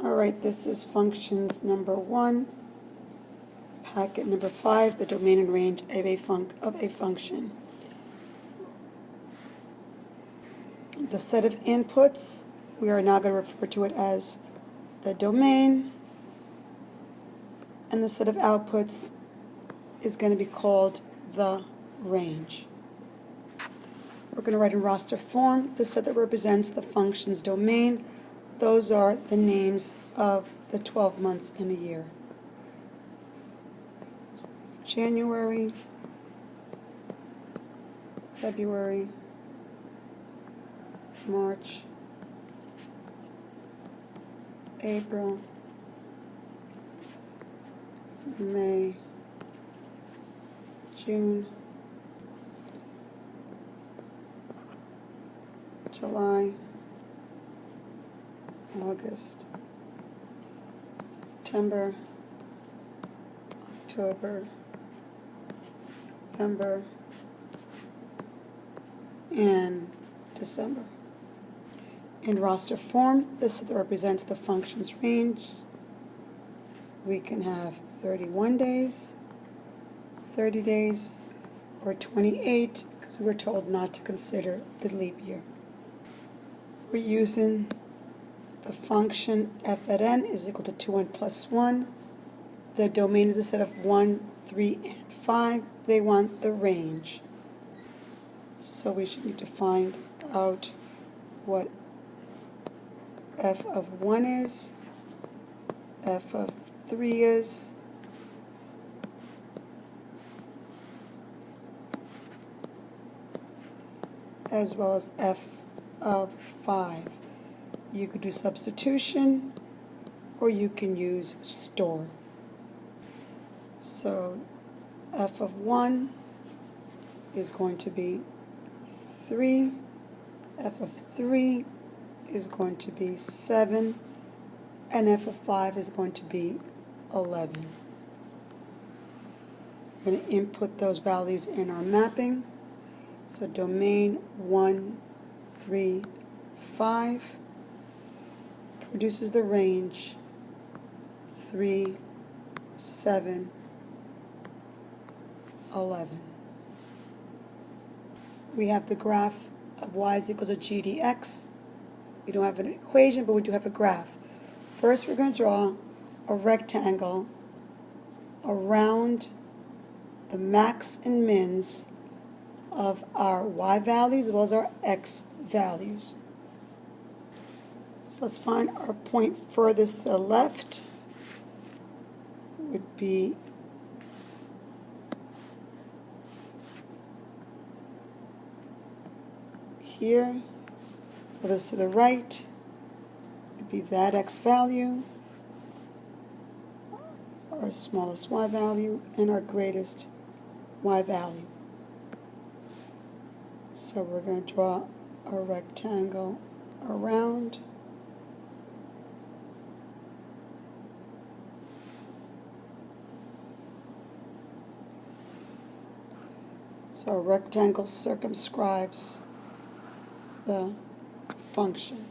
Alright, this is functions number 1, packet number 5, the domain and range of a function. The set of inputs, we are now going to refer to it as the domain, and the set of outputs is going to be called the range. We're going to write in roster form the set that represents the function's domain. Those are the names of the 12 months in a year. January, February, March, April, May, June, July, August, September, October, November, and December. In roster form, this represents the function's range. We can have 31 days, 30 days, or 28, because we were told not to consider the leap year. We're using the function f at n is equal to 2n plus 1. The domain is a set of 1, 3, and 5. They want the range. So we should need to find out what f of 1 is, f of 3 is, as well as f of 5. You could do substitution, or you can use store. So f of 1 is going to be 3, f of 3 is going to be 7, and f of 5 is going to be 11. We're going to input those values in our mapping. So domain 1, 3, 5 produces the range 3, 7, 11. We have the graph of y is equal to g dx. We don't have an equation, but we do have a graph. First, we're going to draw a rectangle around the max and mins of our y values as well as our x values. So let's find our point furthest to the left would be here. Furthest to the right would be that x value, our smallest y value, and our greatest y value. So we're going to draw a rectangle around so a rectangle circumscribes the function.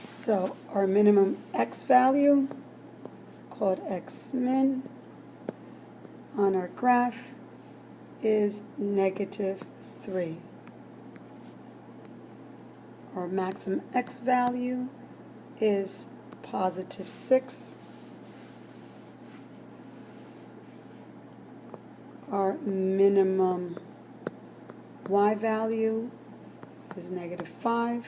So our minimum x value, called x min, on our graph is -3. Our maximum x value is +6. Our minimum y value is -5.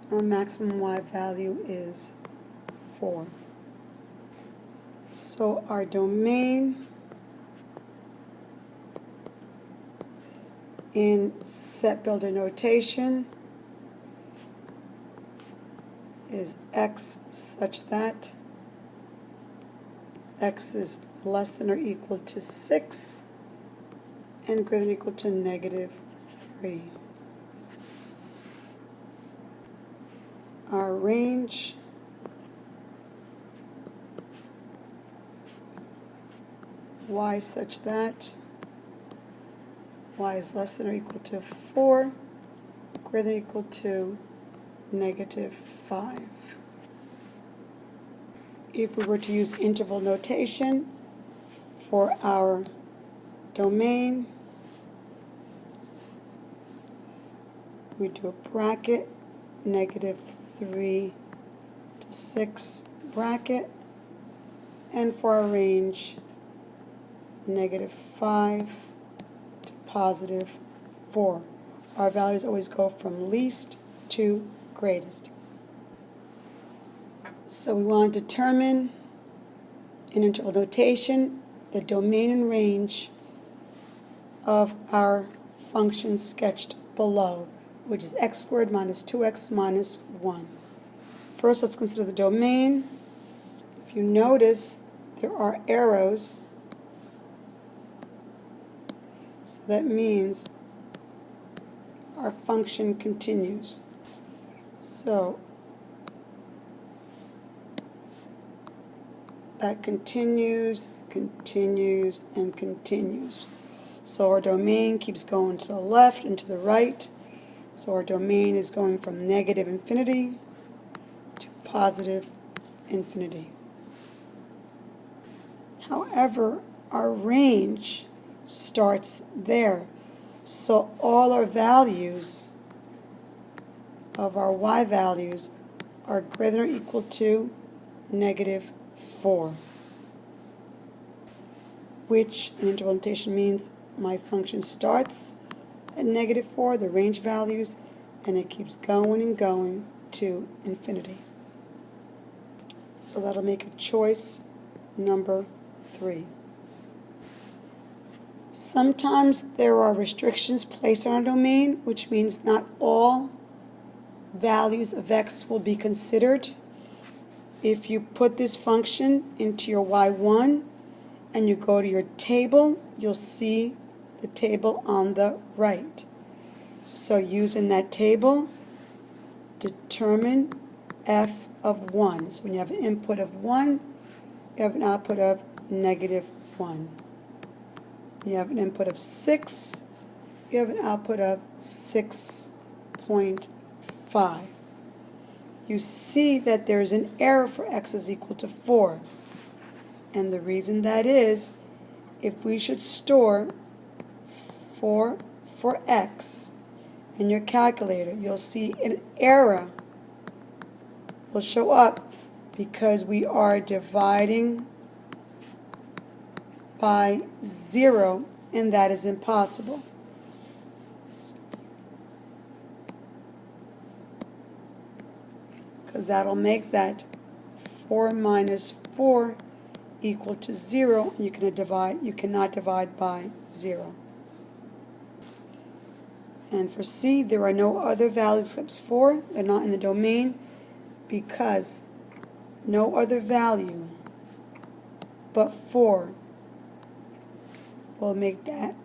Our maximum y value is 4. So our domain in set builder notation is x such that x is less than or equal to 6 and greater than or equal to -3. Our range y such that y is less than or equal to 4, greater than or equal to negative 5. If we were to use interval notation for our domain, we do a bracket, negative 3 to 6 bracket, and for our range, negative 5 to positive 4. Our values always go from least to greatest. So we want to determine, in interval notation, the domain and range of our function sketched below, which is x squared minus 2x minus 1. First, let's consider the domain. If you notice, there are arrows, so that means our function continues. So that continues, continues, and continues. So our domain keeps going to the left and to the right. So our domain is going from negative infinity to positive infinity. However, our range starts there. So all our values of our y values are greater than or equal to negative 4, which in interval notation means my function starts at negative 4, the range values, and it keeps going and going to infinity. So that'll make a choice number 3. Sometimes there are restrictions placed on our domain, which means not all values of x will be considered. If you put this function into your y1 and you go to your table, you'll see the table on the right. So using that table, determine f of 1. So when you have an input of 1, you have an output of negative 1. When you have an input of 6, you have an output of 6.5. You see that there's an error for x is equal to 4. And the reason that is, if we should store 4 for x in your calculator, you'll see an error will show up because we are dividing by 0, and that is impossible. Because that'll make that 4 minus 4 equal to 0, and you cannot divide by 0. And for C, there are no other values except 4. They're not in the domain because no other value but 4 will make that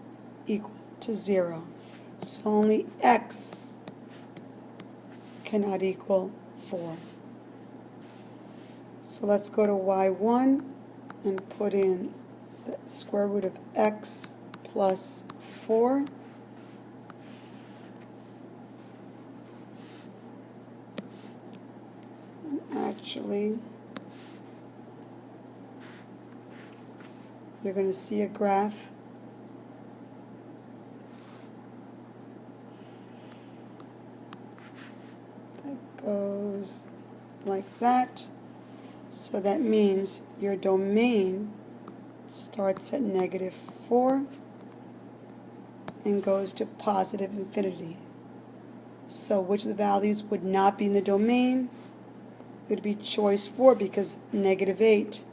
equal to 0. So only x cannot equal 4. So let's go to y1 and put in the square root of x plus 4. And actually, you're going to see a graph that goes like that. So that means your domain starts at negative 4 and goes to positive infinity. So which of the values would not be in the domain? It would be choice 4, because negative 8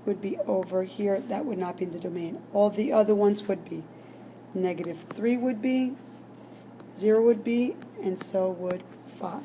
would be over here. That would not be in the domain. All the other ones would be. Negative 3 would be, 0 would be, and so would 5.